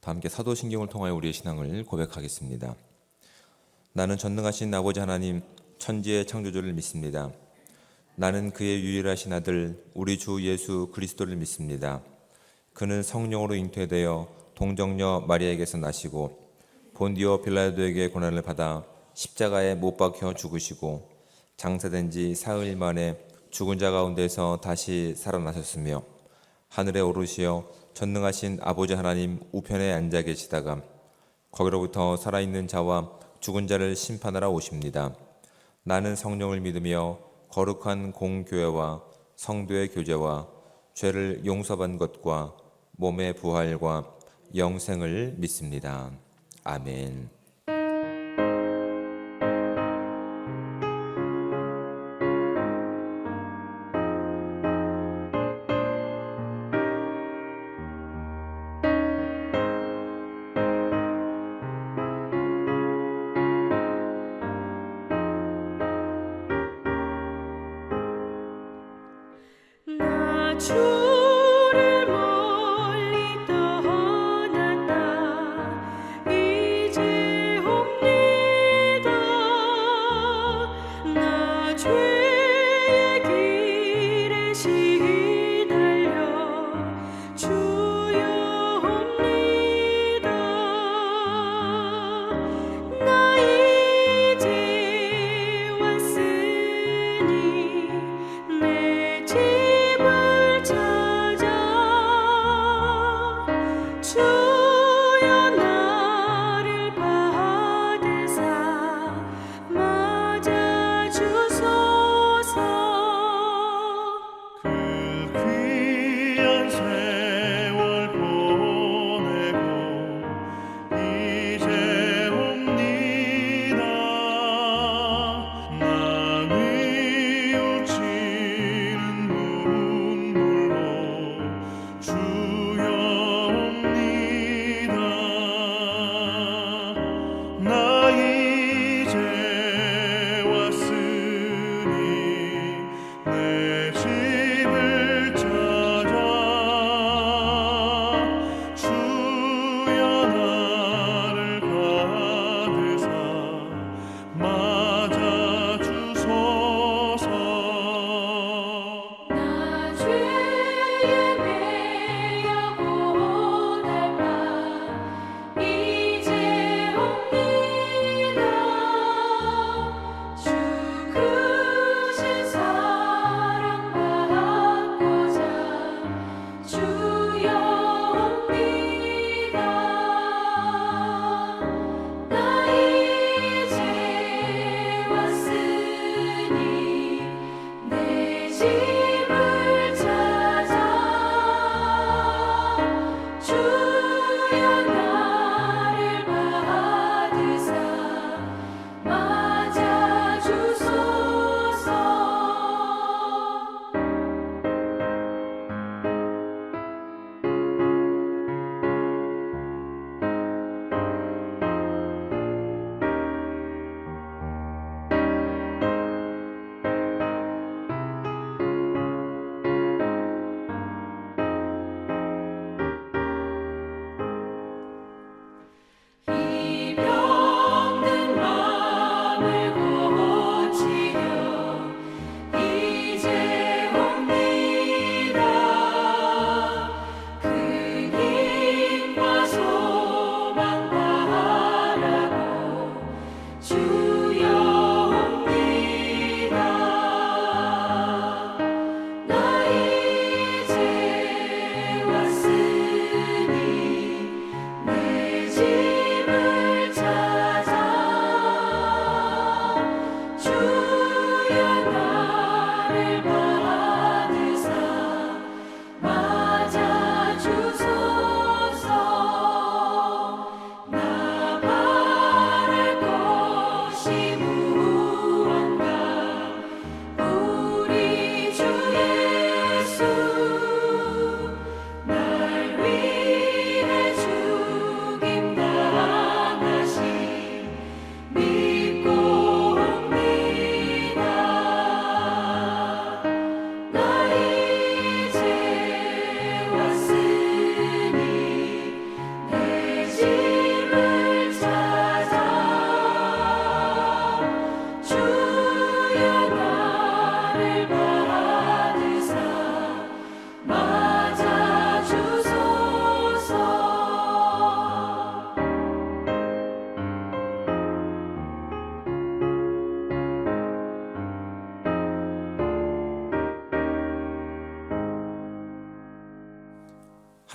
다 함께 사도신경을 통하여 우리의 신앙을 고백하겠습니다. 나는 전능하신 아버지 하나님 천지의 창조주를 믿습니다. 나는 그의 유일하신 아들 우리 주 예수 그리스도를 믿습니다. 그는 성령으로 잉태되어 동정녀 마리아에게서 나시고 본디오 빌라도에게 고난을 받아 십자가에 못 박혀 죽으시고 장사된 지 사흘 만에 죽은 자 가운데서 다시 살아나셨으며 하늘에 오르시어 전능하신 아버지 하나님 우편에 앉아 계시다가 거기로부터 살아있는 자와 죽은 자를 심판하러 오십니다. 나는 성령을 믿으며 거룩한 공교회와 성도의 교제와 죄를 용서받는 것과 몸의 부활과 영생을 믿습니다. 아멘. 나 주를 멀리 떠났다 이제 옵니다. 나 죄의 길에 시달려 주여 옵니다. 나 이제 왔으니 내 집을 찾아 주여 나를 받으사 맞아 주소서. 그 귀한 세월 보내고 이제 옵니다. 나 뉘우치는 눈물로 주여 옵니다.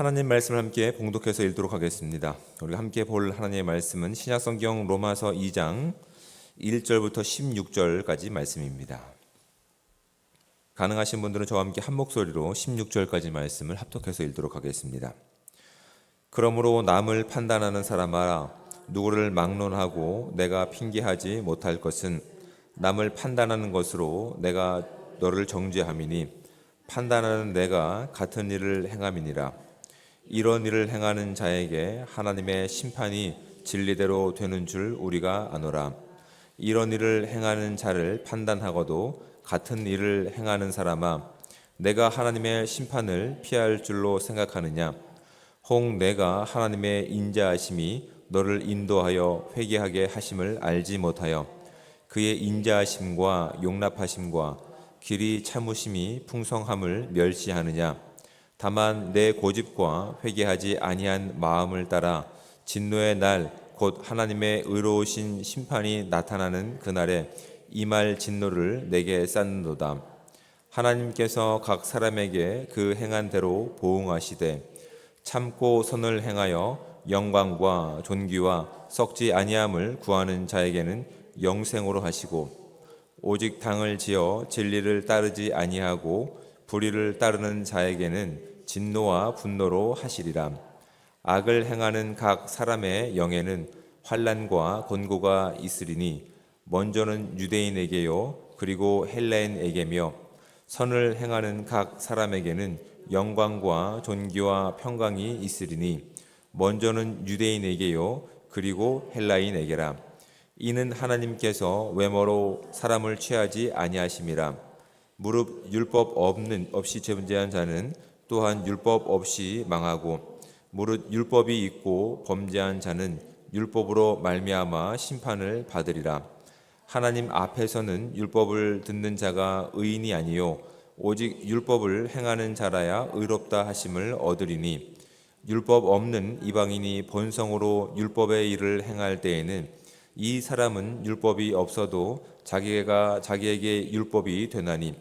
하나님 말씀을 함께 봉독해서 읽도록 하겠습니다. 우리가 함께 볼 하나님의 말씀은 신약성경 로마서 2장 1절부터 16절까지 말씀입니다. 가능하신 분들은 저와 함께 한 목소리로 16절까지 말씀을 합독해서 읽도록 하겠습니다. 그러므로 남을 판단하는 사람아, 누구를 막론하고 내가 핑계하지 못할 것은 남을 판단하는 것으로 내가 너를 정죄함이니 판단하는 내가 같은 일을 행함이니라. 이런 일을 행하는 자에게 하나님의 심판이 진리대로 되는 줄 우리가 아노라. 이런 일을 행하는 자를 판단하고도 같은 일을 행하는 사람아, 내가 하나님의 심판을 피할 줄로 생각하느냐? 혹 내가 하나님의 인자하심이 너를 인도하여 회개하게 하심을 알지 못하여 그의 인자하심과 용납하심과 길이 참으심이 풍성함을 멸시하느냐? 다만 내 고집과 회개하지 아니한 마음을 따라 진노의 날 곧 하나님의 의로우신 심판이 나타나는 그날에 임할 진노를 내게 쌓는도다. 하나님께서 각 사람에게 그 행한 대로 보응하시되 참고 선을 행하여 영광과 존귀와 썩지 아니함을 구하는 자에게는 영생으로 하시고, 오직 당을 지어 진리를 따르지 아니하고 불의를 따르는 자에게는 진노와 분노로 하시리라. 악을 행하는 각 사람의 영에는 환난과 곤고가 있으리니 먼저는 유대인에게요 그리고 헬라인에게며, 선을 행하는 각 사람에게는 영광과 존귀와 평강이 있으리니 먼저는 유대인에게요 그리고 헬라인에게라. 이는 하나님께서 외모로 사람을 취하지 아니하심이라. 무릇 율법 없이 존재한 자는 또한 율법 없이 망하고, 무릇 율법이 있고 범죄한 자는 율법으로 말미암아 심판을 받으리라. 하나님 앞에서는 율법을 듣는 자가 의인이 아니요 오직 율법을 행하는 자라야 의롭다 하심을 얻으리니, 율법 없는 이방인이 본성으로 율법의 일을 행할 때에는 이 사람은 율법이 없어도 자기에게 율법이 되나니,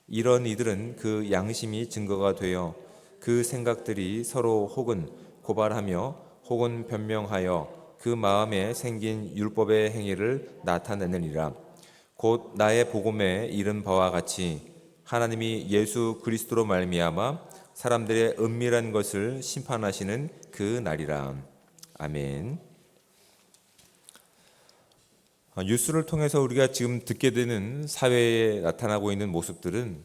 이런 이들은 그 양심이 증거가 되어 그 생각들이 서로 혹은 고발하며 혹은 변명하여 그 마음에 생긴 율법의 행위를 나타내느니라. 곧 나의 복음에 이른 바와 같이 하나님이 예수 그리스도로 말미암아 사람들의 은밀한 것을 심판하시는 그 날이라. 아멘. 뉴스를 통해서 우리가 지금 듣게 되는 사회에 나타나고 있는 모습들은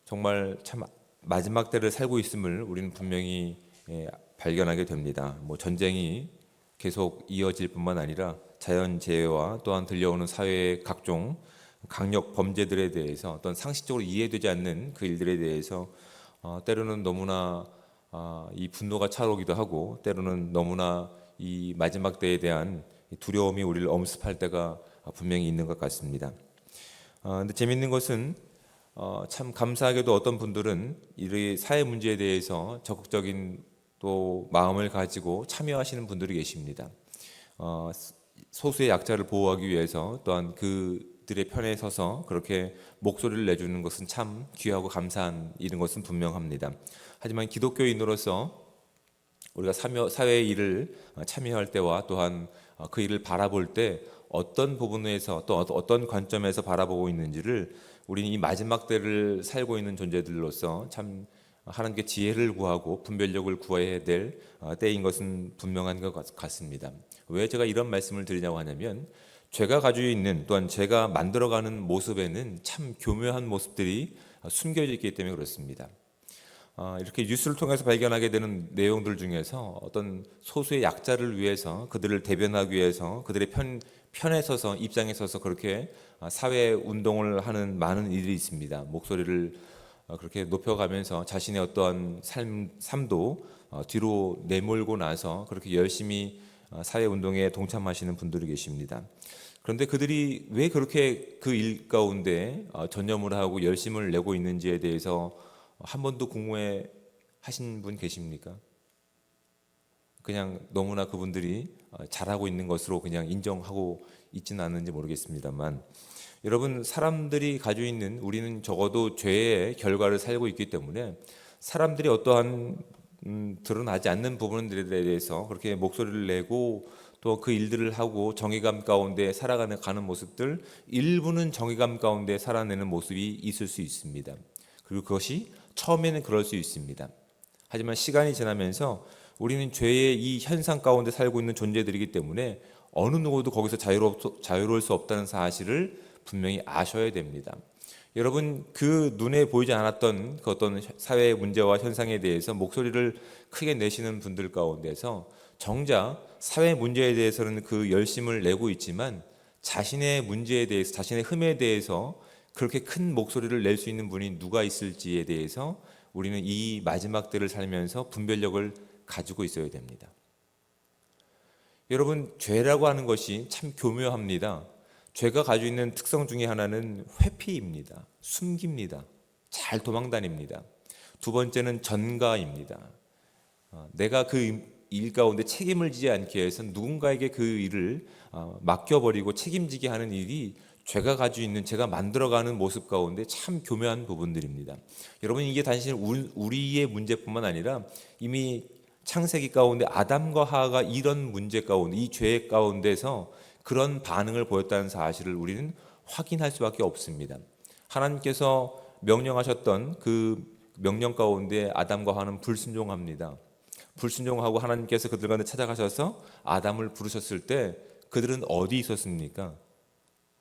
정말 참 마지막 때를 살고 있음을 우리는 분명히 발견하게 됩니다. 전쟁이 계속 이어질 뿐만 아니라 자연재해와 또한 들려오는 사회의 각종 강력 범죄들에 대해서 어떤 상식적으로 이해되지 않는 그 일들에 대해서 때로는 너무나 이 분노가 차오르기도 하고, 때로는 너무나 이 마지막 때에 대한 두려움이 우리를 엄습할 때가 분명히 있는 것 같습니다. 근데 재미있는 것은 참 감사하게도 어떤 분들은 이 사회 문제에 대해서 적극적인 또 마음을 가지고 참여하시는 분들이 계십니다. 소수의 약자를 보호하기 위해서 또한 그들의 편에 서서 그렇게 목소리를 내주는 것은 참 귀하고 감사한 일인 것은 분명합니다. 하지만 기독교인으로서 우리가 사회의 일을 참여할 때와 또한 그 일을 바라볼 때 어떤 부분에서 또 어떤 관점에서 바라보고 있는지를 우리는 이 마지막 때를 살고 있는 존재들로서 참 하나님께 지혜를 구하고 분별력을 구해야 될 때인 것은 분명한 것 같습니다. 왜 제가 이런 말씀을 드리냐고 하냐면, 제가 가지고 있는 또한 제가 만들어가는 모습에는 참 교묘한 모습들이 숨겨져 있기 때문에 그렇습니다. 이렇게 뉴스를 통해서 발견하게 되는 내용들 중에서 어떤 소수의 약자를 위해서, 그들을 대변하기 위해서 그들의 편에 서서, 입장에 서서 그렇게 사회 운동을 하는 많은 일이 있습니다. 목소리를 그렇게 높여가면서 자신의 어떠한 삶도 뒤로 내몰고 나서 그렇게 열심히 사회 운동에 동참하시는 분들이 계십니다. 그런데 그들이 왜 그렇게 그 일 가운데 전념을 하고 열심을 내고 있는지에 대해서 한 번도 궁금해 하신 분 계십니까? 그냥 너무나 그분들이 잘하고 있는 것으로 그냥 인정하고 있지는 않은지 모르겠습니다만, 여러분, 사람들이 가지고 있는, 우리는 적어도 죄의 결과를 살고 있기 때문에 사람들이 어떠한 드러나지 않는 부분들에 대해서 그렇게 목소리를 내고 또 그 일들을 하고 정의감 가운데 살아가는 모습들, 일부는 정의감 가운데 살아내는 모습이 있을 수 있습니다. 그리고 그것이 처음에는 그럴 수 있습니다. 하지만 시간이 지나면서 우리는 죄의 이 현상 가운데 살고 있는 존재들이기 때문에 어느 누구도 거기서 자유로울 수 없다는 사실을 분명히 아셔야 됩니다. 여러분, 그 눈에 보이지 않았던 그 어떤 사회의 문제와 현상에 대해서 목소리를 크게 내시는 분들 가운데서 정작 사회 문제에 대해서는 그 열심을 내고 있지만 자신의 문제에 대해서, 자신의 흠에 대해서 그렇게 큰 목소리를 낼 수 있는 분이 누가 있을지에 대해서 우리는 이 마지막 때를 살면서 분별력을 가지고 있어야 됩니다. 여러분, 죄라고 하는 것이 참 교묘합니다. 죄가 가지고 있는 특성 중에 하나는 회피입니다. 숨깁니다. 잘 도망다닙니다. 두 번째는 전가입니다. 내가 그 일 가운데 책임을 지지 않기 위해서 누군가에게 그 일을 맡겨버리고 책임지게 하는 일이 죄가 가지고 있는, 제가 만들어가는 모습 가운데 참 교묘한 부분들입니다. 여러분, 이게 단순히 우리의 문제뿐만 아니라 이미 창세기 가운데 아담과 하와가 이런 문제 가운데, 이 죄 가운데서 그런 반응을 보였다는 사실을 우리는 확인할 수밖에 없습니다. 하나님께서 명령하셨던 그 명령 가운데 아담과 하와는 불순종합니다. 불순종하고 하나님께서 그들 가운데 찾아가셔서 아담을 부르셨을 때 그들은 어디 있었습니까?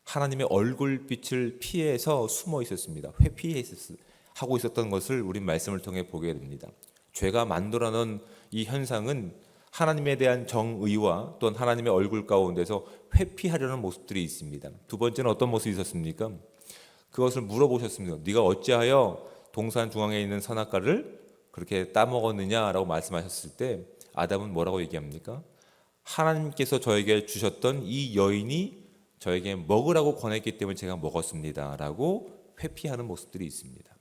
하나님의 얼굴빛을 피해서 숨어 있었습니다. 회피하고 있었던 것을 우린 말씀을 통해 보게 됩니다. 죄가 만들어 놓은 이 현상은 하나님에 대한 정의와 또한 하나님의 얼굴 가운데서 회피하려는 모습들이 있습니다. 두 번째는 어떤 모습이 있었습니까? 그것을 물어보셨습니다. 네가 어찌하여 동산 중앙에 있는 선악과를 그렇게 따먹었느냐라고 말씀하셨을 때 아담은 뭐라고 얘기합니까? 하나님께서 저에게 주셨던 이 여인이 저에게 먹으라고 권했기 때문에 제가 먹었습니다 라고 회피하는 모습들이 있습니다.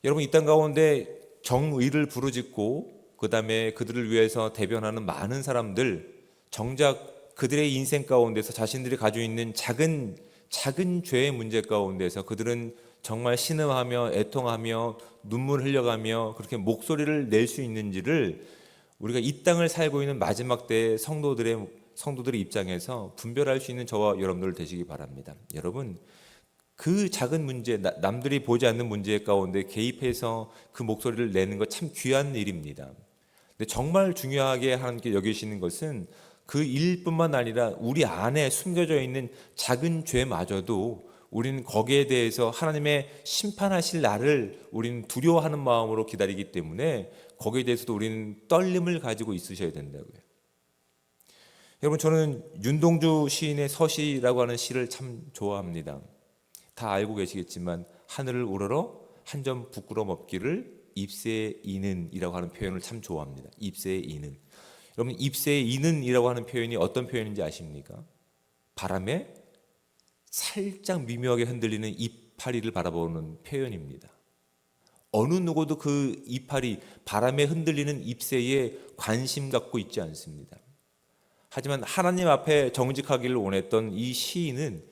여러분, 이 땅 가운데 정의를 부르짖고 그 다음에 그들을 위해서 대변하는 많은 사람들, 정작 그들의 인생 가운데서 자신들이 가지고 있는 작은 죄의 문제 가운데서 그들은 정말 신음하며 애통하며 눈물 흘려가며 그렇게 목소리를 낼 수 있는지를 우리가 이 땅을 살고 있는 마지막 때의 성도들의 입장에서 분별할 수 있는 저와 여러분들 되시기 바랍니다. 여러분, 그 작은 문제, 남들이 보지 않는 문제 가운데 개입해서 그 목소리를 내는 것 참 귀한 일입니다. 근데 정말 중요하게 하나님께 여기시는 것은 그 일뿐만 아니라 우리 안에 숨겨져 있는 작은 죄마저도 우리는 거기에 대해서 하나님의 심판하실 날을 우리는 두려워하는 마음으로 기다리기 때문에 거기에 대해서도 우리는 떨림을 가지고 있으셔야 된다고요. 여러분, 저는 윤동주 시인의 서시라고 하는 시를 참 좋아합니다. 다 알고 계시겠지만 하늘을 우러러 한 점 부끄럼 없기를 잎새에 이는 이라고 하는 표현을 참 좋아합니다. 잎새에 이는. 여러분, 잎새에 이는 이라고 하는 표현이 어떤 표현인지 아십니까? 바람에 살짝 미묘하게 흔들리는 이파리를 바라보는 표현입니다. 어느 누구도 그 이파리, 바람에 흔들리는 잎새에 관심 갖고 있지 않습니다. 하지만 하나님 앞에 정직하기를 원했던 이 시인은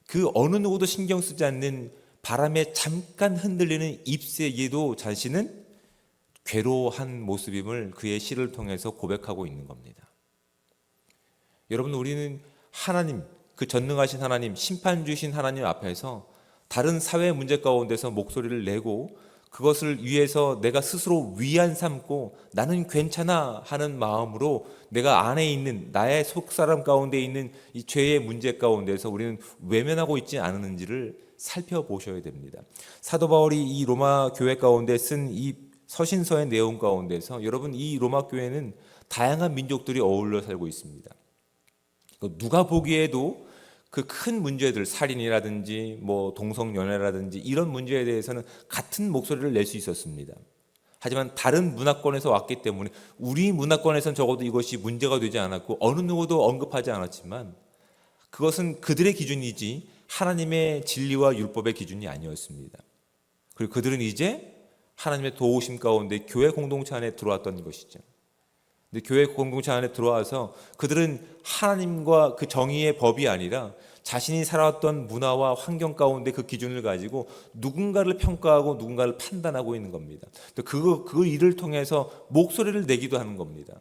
그 어느 누구도 신경 쓰지 않는 바람에 잠깐 흔들리는 잎새에도 자신은 괴로워한 모습임을 그의 시를 통해서 고백하고 있는 겁니다. 여러분, 우리는 하나님, 그 전능하신 하나님, 심판주이신 하나님 앞에서 다른 사회 문제 가운데서 목소리를 내고 그것을 위해서 내가 스스로 위안 삼고 나는 괜찮아 하는 마음으로 내가 안에 있는 나의 속사람 가운데 있는 이 죄의 문제 가운데서 우리는 외면하고 있지 않은지를 살펴보셔야 됩니다. 사도 바울이 이 로마 교회 가운데 쓴 이 서신서의 내용 가운데서 여러분, 이 로마 교회는 다양한 민족들이 어울려 살고 있습니다. 누가 보기에도 그 큰 문제들, 살인이라든지 뭐 동성연애라든지 이런 문제에 대해서는 같은 목소리를 낼 수 있었습니다. 하지만 다른 문화권에서 왔기 때문에 우리 문화권에서는 적어도 이것이 문제가 되지 않았고 어느 누구도 언급하지 않았지만 그것은 그들의 기준이지 하나님의 진리와 율법의 기준이 아니었습니다. 그리고 그들은 이제 하나님의 도우심 가운데 교회 공동체 안에 들어왔던 것이죠. 근데 교회 공동체 안에 들어와서 그들은 하나님과 그 정의의 법이 아니라 자신이 살아왔던 문화와 환경 가운데 그 기준을 가지고 누군가를 평가하고 누군가를 판단하고 있는 겁니다. 또 그 일을 통해서 목소리를 내기도 하는 겁니다.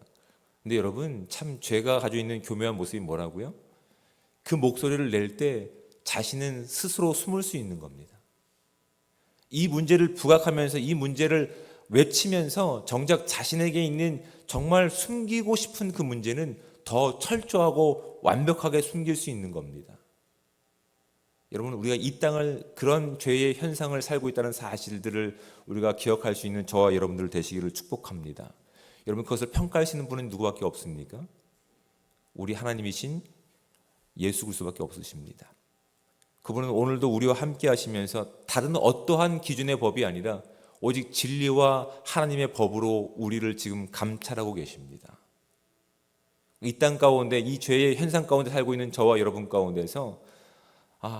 근데 여러분, 참 죄가 가지고 있는 교묘한 모습이 뭐라고요? 그 목소리를 낼 때 자신은 스스로 숨을 수 있는 겁니다. 이 문제를 부각하면서 이 문제를 외치면서 정작 자신에게 있는 정말 숨기고 싶은 그 문제는 더 철저하고 완벽하게 숨길 수 있는 겁니다. 여러분, 우리가 이 땅을 그런 죄의 현상을 살고 있다는 사실들을 우리가 기억할 수 있는 저와 여러분들 되시기를 축복합니다. 여러분, 그것을 평가하시는 분은 누구밖에 없습니까? 우리 하나님이신 예수 그리스도밖에 없으십니다. 그분은 오늘도 우리와 함께 하시면서 다른 어떠한 기준의 법이 아니라 오직 진리와 하나님의 법으로 우리를 지금 감찰하고 계십니다. 이 땅 가운데 이 죄의 현상 가운데 살고 있는 저와 여러분 가운데서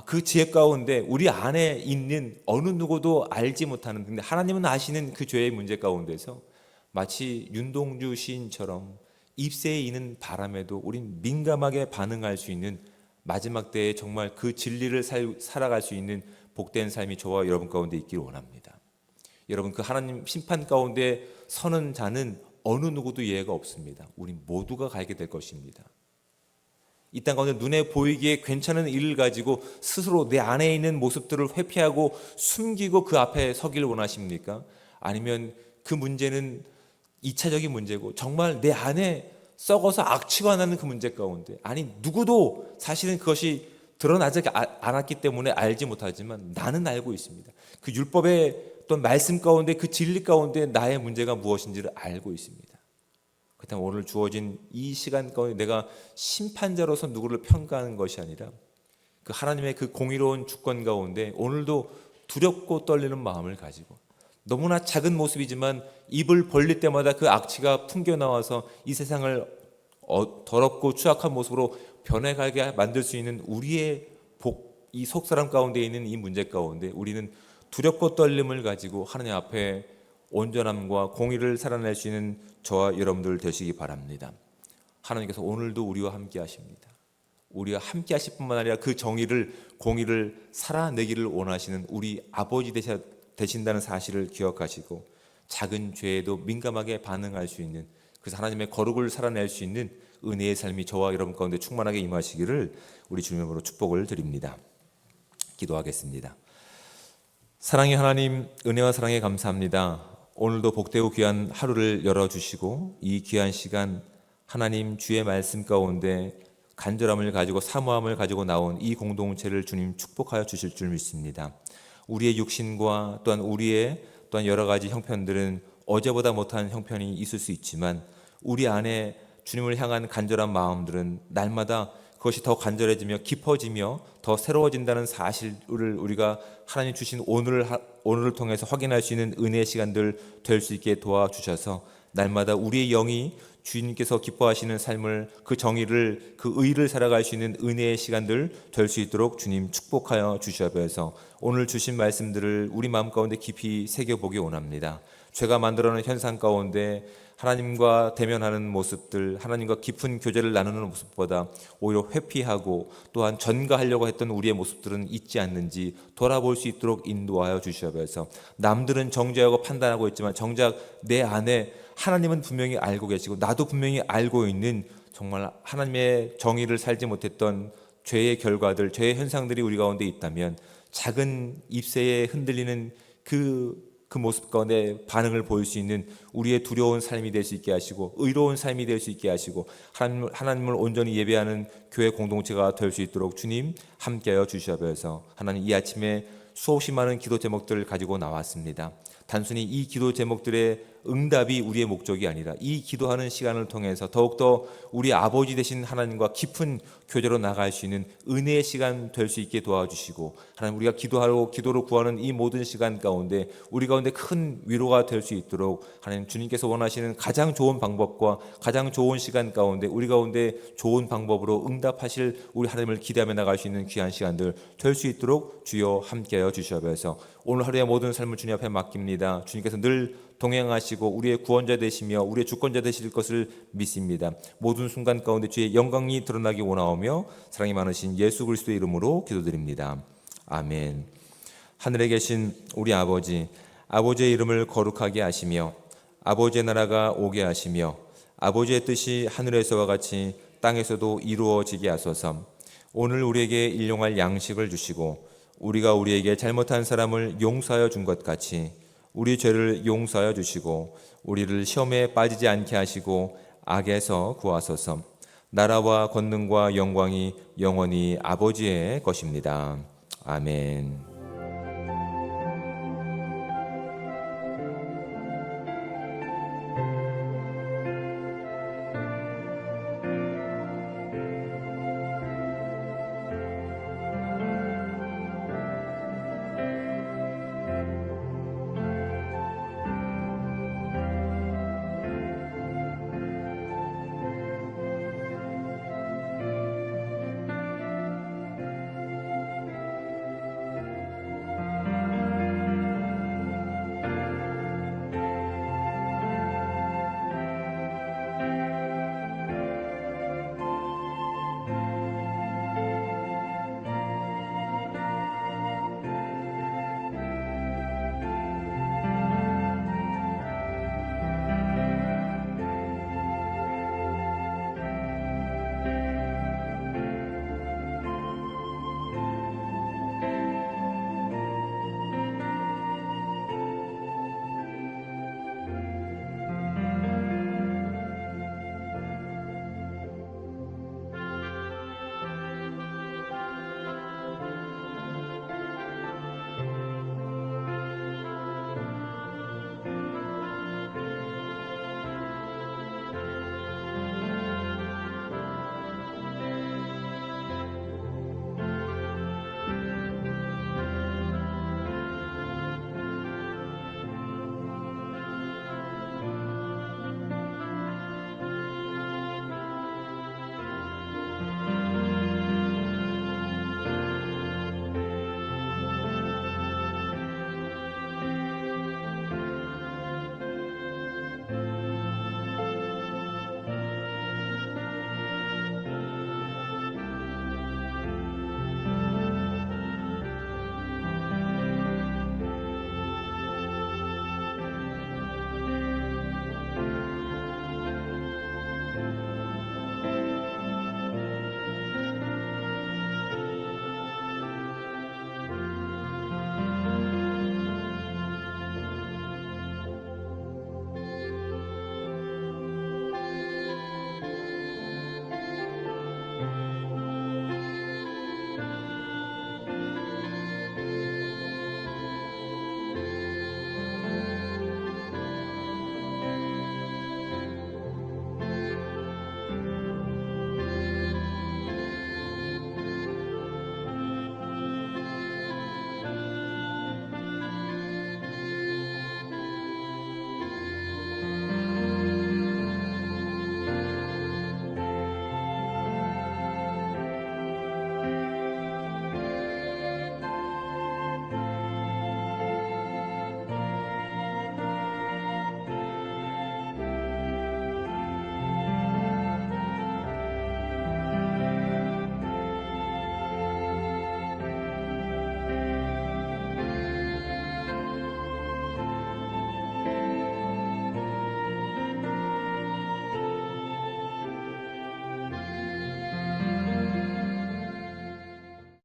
그 지혜 가운데 우리 안에 있는 어느 누구도 알지 못하는, 근데 하나님은 아시는 그 죄의 문제 가운데서 마치 윤동주 시인처럼 잎새에 이는 바람에도 우린 민감하게 반응할 수 있는 마지막 때에 정말 그 진리를 살아갈 수 있는 복된 삶이 저와 여러분 가운데 있기를 원합니다. 여러분, 그 하나님 심판 가운데 서는 자는 어느 누구도 예외가 없습니다. 우리 모두가 가게 될 것입니다. 이 땅 가운데 눈에 보이기에 괜찮은 일을 가지고 스스로 내 안에 있는 모습들을 회피하고 숨기고 그 앞에 서기를 원하십니까? 아니면 그 문제는 2차적인 문제고 정말 내 안에 썩어서 악취가 나는 그 문제 가운데, 아니 누구도 사실은 그것이 드러나지 않았기 때문에 알지 못하지만 나는 알고 있습니다. 그 율법의 어떤 말씀 가운데 그 진리 가운데 나의 문제가 무엇인지를 알고 있습니다. 그렇다면 오늘 주어진 이 시간 가운데 내가 심판자로서 누구를 평가하는 것이 아니라 그 하나님의 그 공의로운 주권 가운데 오늘도 두렵고 떨리는 마음을 가지고 너무나 작은 모습이지만 입을 벌릴 때마다 그 악취가 풍겨나와서 이 세상을 더럽고 추악한 모습으로 변해가게 만들 수 있는 우리의 이 속사람 가운데 있는 이 문제 가운데 우리는 두렵고 떨림을 가지고 하나님 앞에 온전함과 공의를 살아낼 수 있는 저와 여러분들 되시기 바랍니다. 하나님께서 오늘도 우리와 함께 하십니다. 우리와 함께 하실 뿐만 아니라 그 정의를, 공의를 살아내기를 원하시는 우리 아버지 되신다는 사실을 기억하시고 작은 죄에도 민감하게 반응할 수 있는, 그래서 하나님의 거룩을 살아낼 수 있는 은혜의 삶이 저와 여러분 가운데 충만하게 임하시기를 우리 주님으로 축복을 드립니다. 기도하겠습니다. 사랑의 하나님, 은혜와 사랑에 감사합니다. 오늘도 복되고 귀한 하루를 열어주시고 이 귀한 시간 하나님 주의 말씀 가운데 간절함을 가지고 사모함을 가지고 나온 이 공동체를 주님 축복하여 주실 줄 믿습니다. 우리의 육신과 또한 우리의 여러 가지 형편들은 어제보다 못한 형편이 있을 수 있지만 우리 안에 주님을 향한 간절한 마음들은 날마다 그것이 더 간절해지며 깊어지며 더 새로워진다는 사실을 우리가 하나님 주신 오늘을 통해서 확인할 수 있는 은혜의 시간들 될 수 있게 도와주셔서 날마다 우리의 영이 주님께서 기뻐하시는 삶을, 그 정의를, 그 의를 살아갈 수 있는 은혜의 시간들 될 수 있도록 주님 축복하여 주시옵소서. 오늘 주신 말씀들을 우리 마음 가운데 깊이 새겨보기 원합니다. 죄가 만들어낸 현상 가운데 하나님과 대면하는 모습들, 하나님과 깊은 교제를 나누는 모습보다 오히려 회피하고 또한 전가하려고 했던 우리의 모습들은 있지 않는지 돌아볼 수 있도록 인도하여 주시옵소서. 남들은 정죄하고 판단하고 있지만 정작 내 안에 하나님은 분명히 알고 계시고 나도 분명히 알고 있는 정말 하나님의 정의를 살지 못했던 죄의 결과들, 죄의 현상들이 우리 가운데 있다면 작은 잎새에 흔들리는 그 모습 가운데 반응을 보일 수 있는 우리의 두려운 삶이 될 수 있게 하시고 의로운 삶이 될 수 있게 하시고 하나님을 온전히 예배하는 교회 공동체가 될 수 있도록 주님 함께하여 주시옵소서. 하나님, 이 아침에 수없이 많은 기도 제목들을 가지고 나왔습니다. 단순히 이 기도 제목들의 응답이 우리의 목적이 아니라 이 기도하는 시간을 통해서 더욱더 우리 아버지 되신 하나님과 깊은 교제로 나갈 수 있는 은혜의 시간 될 수 있게 도와주시고, 하나님, 우리가 기도로 구하는 이 모든 시간 가운데 우리 가운데 큰 위로가 될 수 있도록 하나님 주님께서 원하시는 가장 좋은 방법과 가장 좋은 시간 가운데 우리 가운데 좋은 방법으로 응답하실 우리 하나님을 기대하며 나갈 수 있는 귀한 시간들 될 수 있도록 주여 함께하여 주시옵소서. 오늘 하루의 모든 삶을 주님 앞에 맡깁니다. 주님께서 늘 동행하시고 우리의 구원자 되시며 우리의 주권자 되실 것을 믿습니다. 모든 순간 가운데 주의 영광이 드러나기 원하오며 사랑이 많으신 예수 그리스도의 이름으로 기도드립니다. 아멘. 하늘에 계신 우리 아버지, 아버지의 이름을 거룩하게 하시며 아버지의 나라가 오게 하시며 아버지의 뜻이 하늘에서와 같이 땅에서도 이루어지게 하소서. 오늘 우리에게 일용할 양식을 주시고 우리가 우리에게 잘못한 사람을 용서하여 준 것 같이 우리 죄를 용서하여 주시고 우리를 시험에 빠지지 않게 하시고 악에서 구하소서. 나라와 권능과 영광이 영원히 아버지의 것입니다. 아멘.